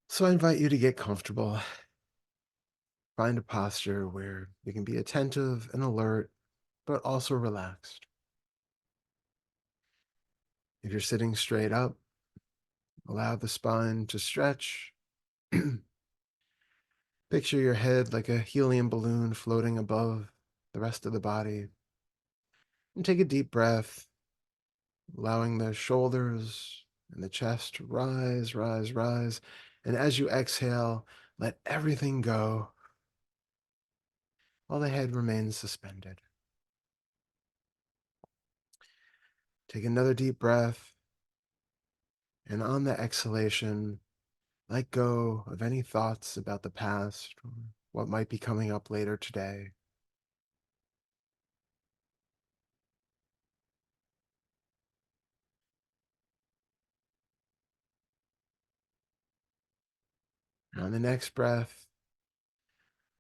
So I invite you to get comfortable. Find a posture where you can be attentive and alert, but also relaxed. If you're sitting straight up, allow the spine to stretch. Picture your head like a helium balloon floating above the rest of the body. And take a deep breath, allowing the shoulders and the chest to rise, rise, rise. And as you exhale, let everything go while the head remains suspended. Take another deep breath, and on the exhalation, let go of any thoughts about the past or what might be coming up later today. And on the next breath,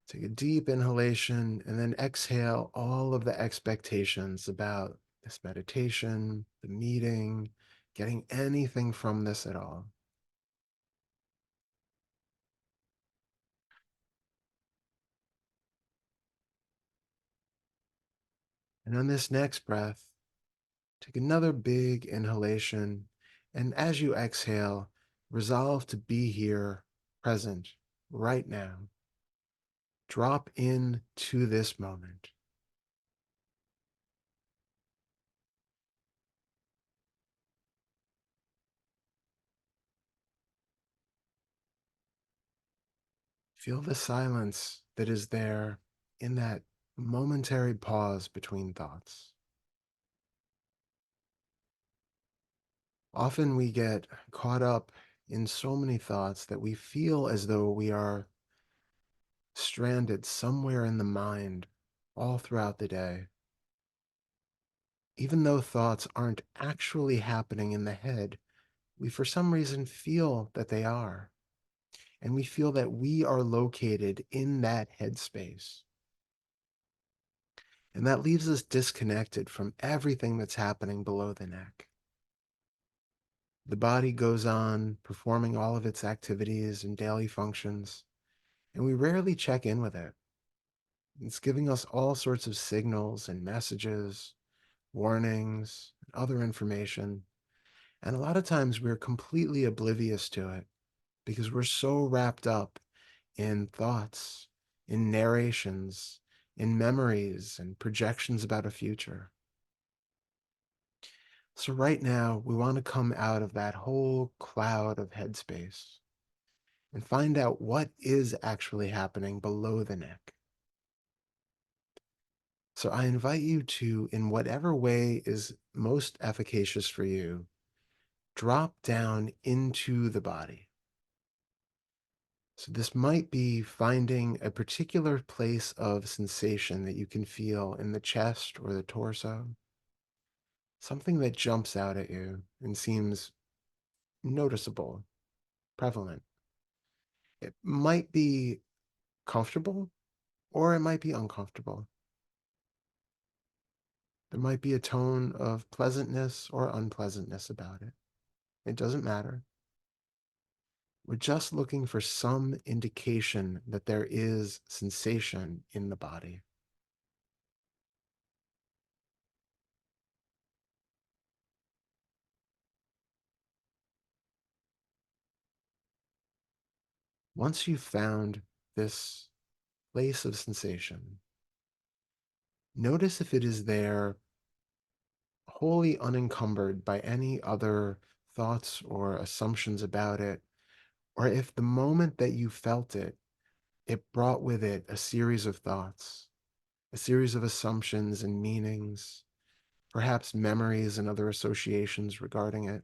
take a deep inhalation and then exhale all of the expectations about this meditation, the meeting, getting anything from this at all. And on this next breath, take another big inhalation. And as you exhale, resolve to be here, present, right now. Drop in to this moment. Feel the silence that is there in that momentary pause between thoughts. Often we get caught up in so many thoughts that we feel as though we are stranded somewhere in the mind all throughout the day. Even though thoughts aren't actually happening in the head, we for some reason feel that they are. And we feel that we are located in that headspace. And that leaves us disconnected from everything that's happening below the neck. The body goes on performing all of its activities and daily functions, and we rarely check in with it. It's giving us all sorts of signals and messages, warnings, and other information. And a lot of times we're completely oblivious to it because we're so wrapped up in thoughts, in narrations, in memories and projections about a future. So right now, we want to come out of that whole cloud of headspace and find out what is actually happening below the neck. So I invite you to, in whatever way is most efficacious for you, drop down into the body. So this might be finding a particular place of sensation that you can feel in the chest or the torso, something that jumps out at you and seems noticeable, prevalent. It might be comfortable or it might be uncomfortable. There might be a tone of pleasantness or unpleasantness about it. It doesn't matter. We're just looking for some indication that there is sensation in the body. Once you've found this place of sensation, notice if it is there wholly unencumbered by any other thoughts or assumptions about it, or if the moment that you felt it, it brought with it a series of thoughts, a series of assumptions and meanings, perhaps memories and other associations regarding it.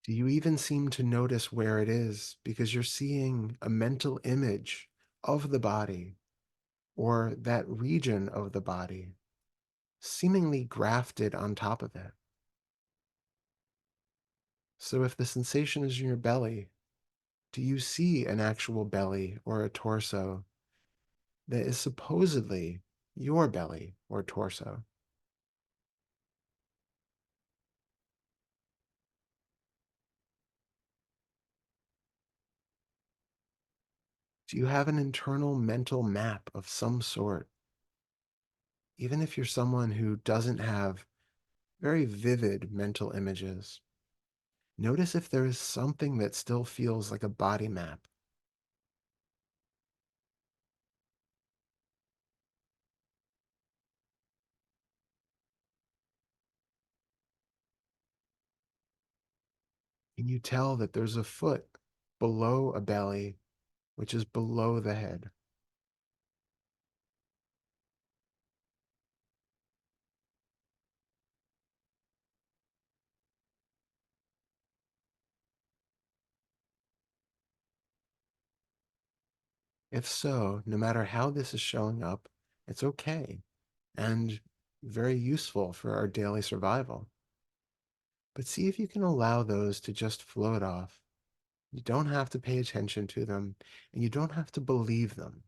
Do you even seem to notice where it is because you're seeing a mental image of the body or that region of the body seemingly grafted on top of it? So if the sensation is in your belly, do you see an actual belly or a torso that is supposedly your belly or torso. Do you have an internal mental map of some sort? Even if you're someone who doesn't have very vivid mental images, notice if there is something that still feels like a body map. Can you tell that there's a foot below a belly, which is below the head? If so, no matter how this is showing up, it's okay and very useful for our daily survival. But see if you can allow those to just float off. You don't have to pay attention to them, and you don't have to believe them.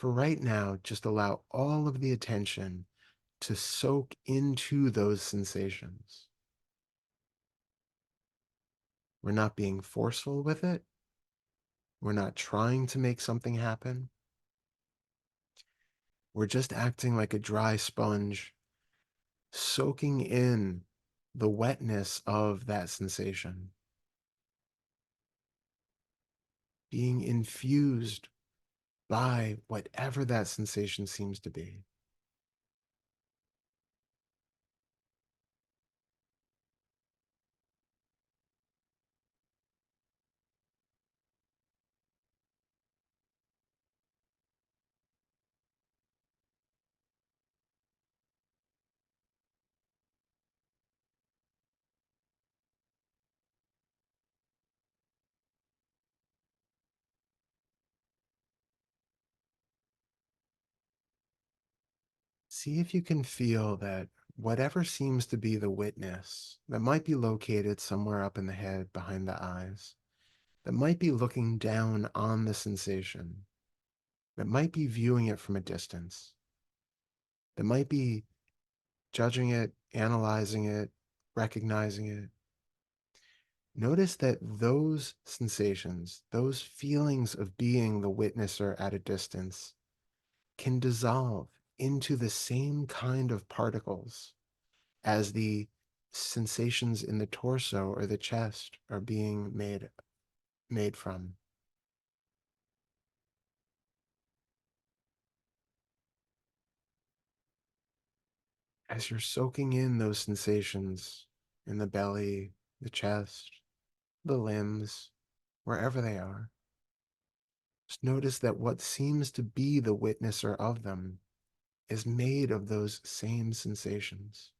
For right now, just allow all of the attention to soak into those sensations. We're not being forceful with it. We're not trying to make something happen. We're just acting like a dry sponge, soaking in the wetness of that sensation, being infused by whatever that sensation seems to be. See if you can feel that whatever seems to be the witness that might be located somewhere up in the head behind the eyes, that might be looking down on the sensation, that might be viewing it from a distance, that might be judging it, analyzing it, recognizing it. Notice that those sensations, those feelings of being the witnesser at a distance, can dissolve into the same kind of particles as the sensations in the torso or the chest are being made from. As you're soaking in those sensations in the belly, the chest, the limbs, wherever they are, just notice that what seems to be the witnesser of them is made of those same sensations.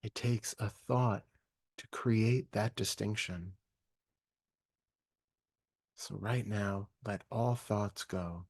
It takes a thought to create that distinction. So right now, let all thoughts go.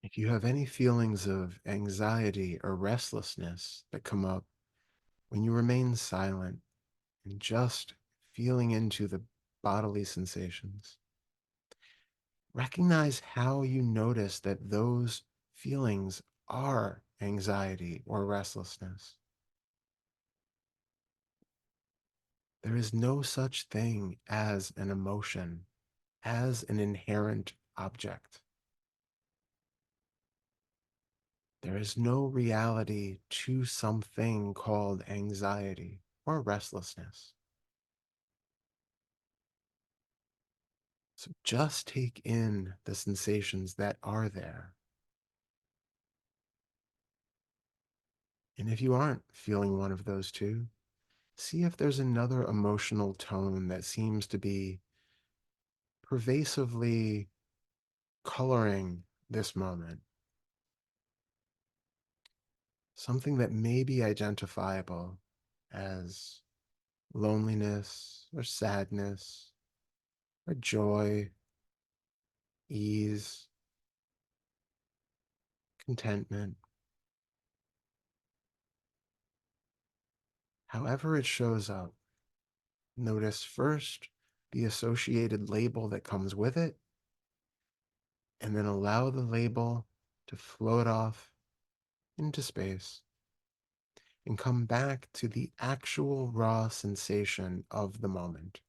If you have any feelings of anxiety or restlessness that come up when you remain silent and just feeling into the bodily sensations, recognize how you notice that those feelings are anxiety or restlessness. There is no such thing as an emotion, as an inherent object. There is no reality to something called anxiety or restlessness. So just take in the sensations that are there. And if you aren't feeling one of those two, see if there's another emotional tone that seems to be pervasively coloring this moment. Something that may be identifiable as loneliness or sadness or joy, ease, contentment. However it shows up, notice first the associated label that comes with it, and then allow the label to float off into space and come back to the actual raw sensation of the moment.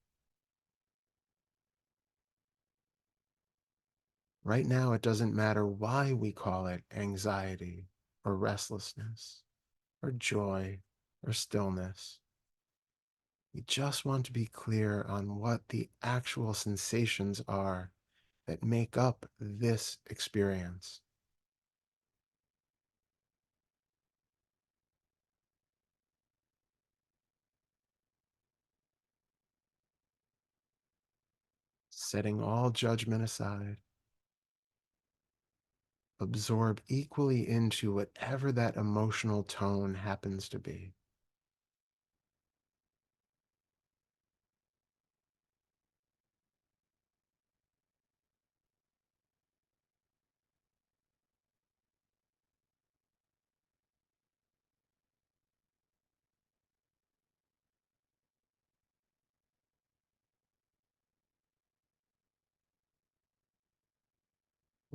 Right now, it doesn't matter why we call it anxiety or restlessness or joy or stillness. We just want to be clear on what the actual sensations are that make up this experience. Setting all judgment aside, absorb equally into whatever that emotional tone happens to be.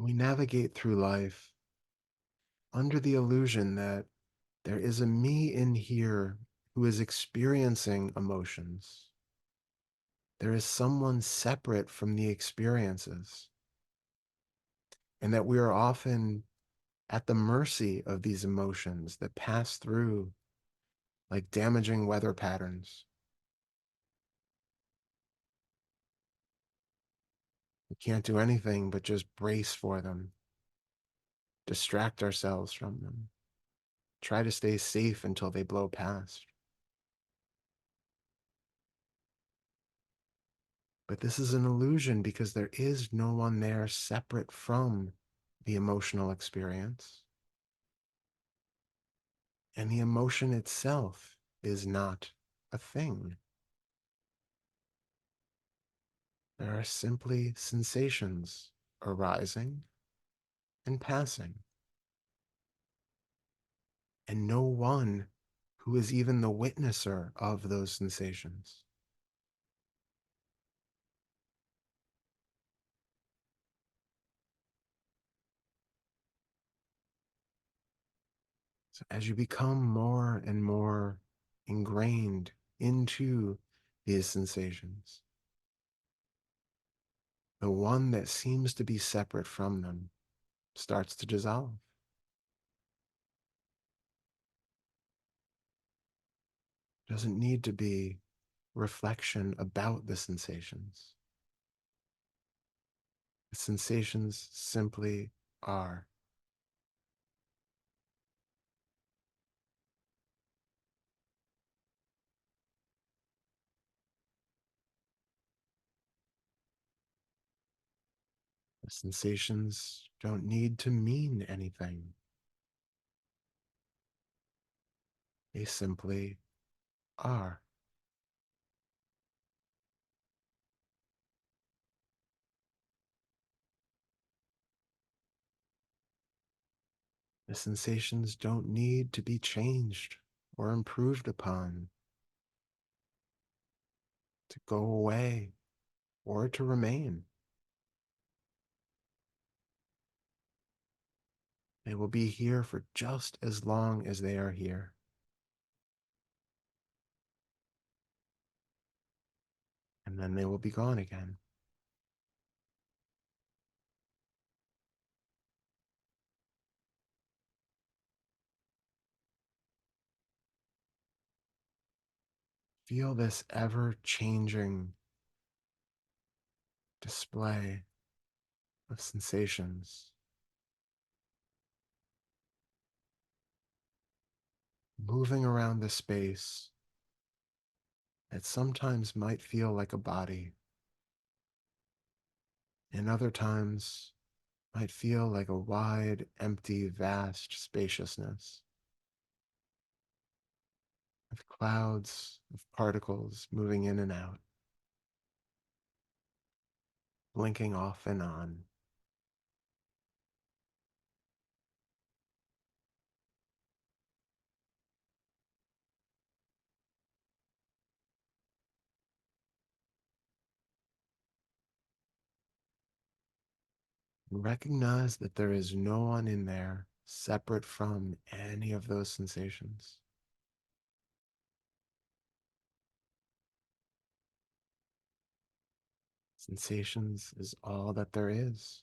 We navigate through life under the illusion that there is a me in here who is experiencing emotions. There is someone separate from the experiences, and that we are often at the mercy of these emotions that pass through like damaging weather patterns. We can't do anything but just brace for them, distract ourselves from them, try to stay safe until they blow past. But this is an illusion because there is no one there separate from the emotional experience. And the emotion itself is not a thing. There are simply sensations arising and passing, and no one who is even the witnesser of those sensations. So as you become more and more ingrained into these sensations, the one that seems to be separate from them starts to dissolve. It doesn't need to be reflection about the sensations. The sensations simply are. The sensations don't need to mean anything. They simply are. The sensations don't need to be changed or improved upon, to go away or to remain. They will be here for just as long as they are here. And then they will be gone again. Feel this ever changing display of sensations. moving around the space that sometimes might feel like a body, and other times might feel like a wide, empty, vast spaciousness with clouds of particles moving in and out, blinking off and on. And recognize that there is no one in there separate from any of those sensations. Sensations is all that there is.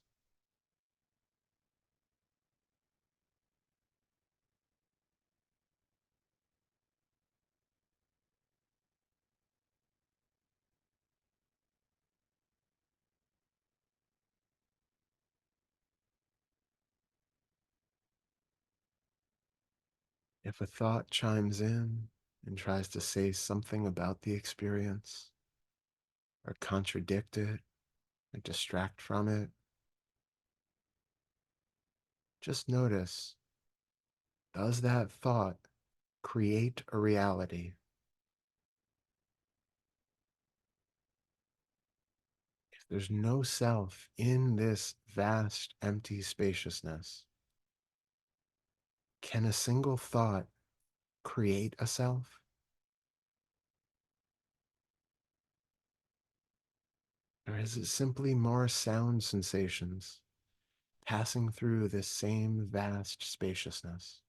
If a thought chimes in and tries to say something about the experience, or contradict it, or distract from it, just notice, does that thought create a reality? If there's no self in this vast, empty spaciousness, can a single thought create a self? Or is it simply more sound sensations passing through this same vast spaciousness?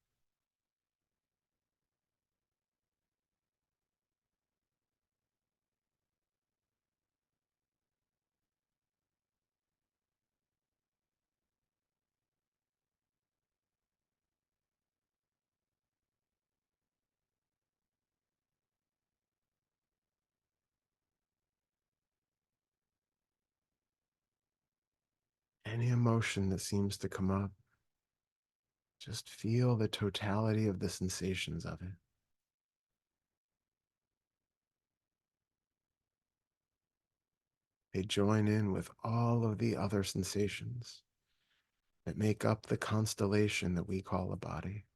Any emotion that seems to come up, just feel the totality of the sensations of it. They join in with all of the other sensations that make up the constellation that we call a body.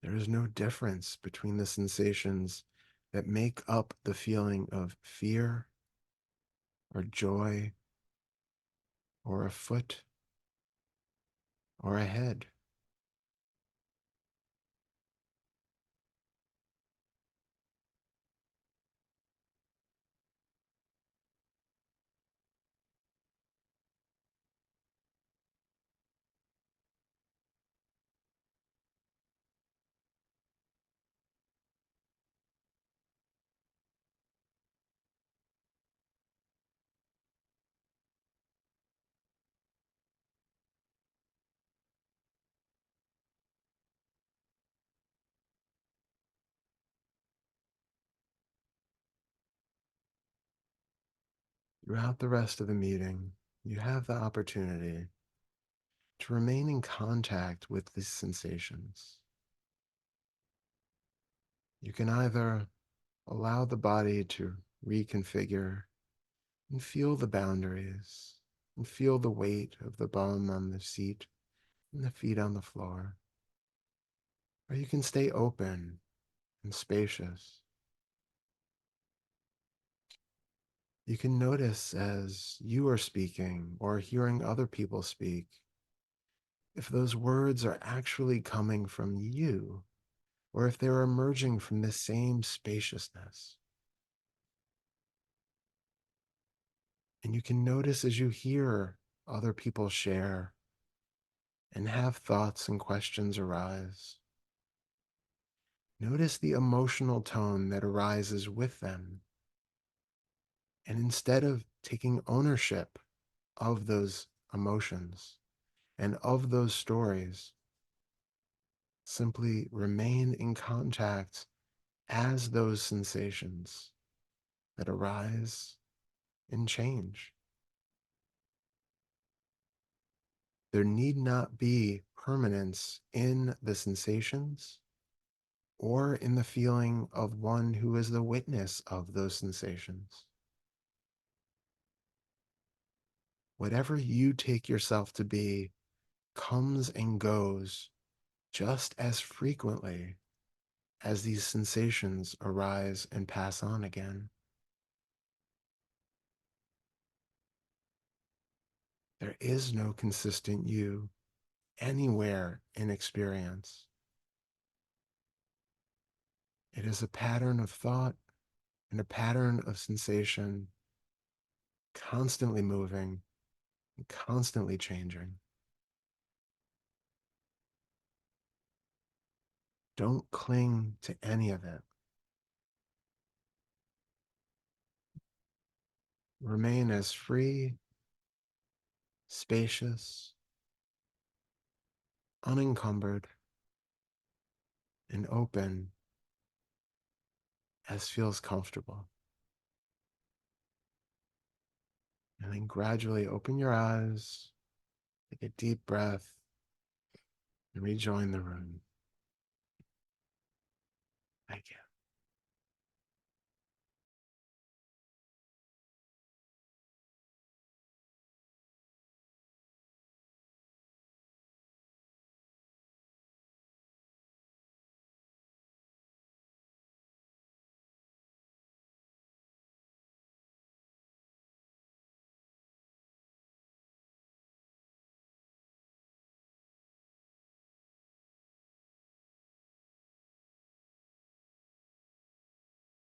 There is no difference between the sensations that make up the feeling of fear or joy or a foot or a head. Throughout the rest of the meeting, you have the opportunity to remain in contact with these sensations. You can either allow the body to reconfigure and feel the boundaries and feel the weight of the bum on the seat and the feet on the floor, or you can stay open and spacious. You can notice as you are speaking or hearing other people speak, if those words are actually coming from you or if they're emerging from the same spaciousness. And you can notice as you hear other people share and have thoughts and questions arise. Notice the emotional tone that arises with them. And instead of taking ownership of those emotions and of those stories, simply remain in contact as those sensations that arise and change. There need not be permanence in the sensations or in the feeling of one who is the witness of those sensations. Whatever you take yourself to be comes and goes just as frequently as these sensations arise and pass on again. There is no consistent you anywhere in experience. It is a pattern of thought and a pattern of sensation constantly moving and constantly changing. Don't cling to any of it. Remain as free, spacious, unencumbered, and open as feels comfortable. And then gradually open your eyes, take a deep breath, and rejoin the room. Thank you.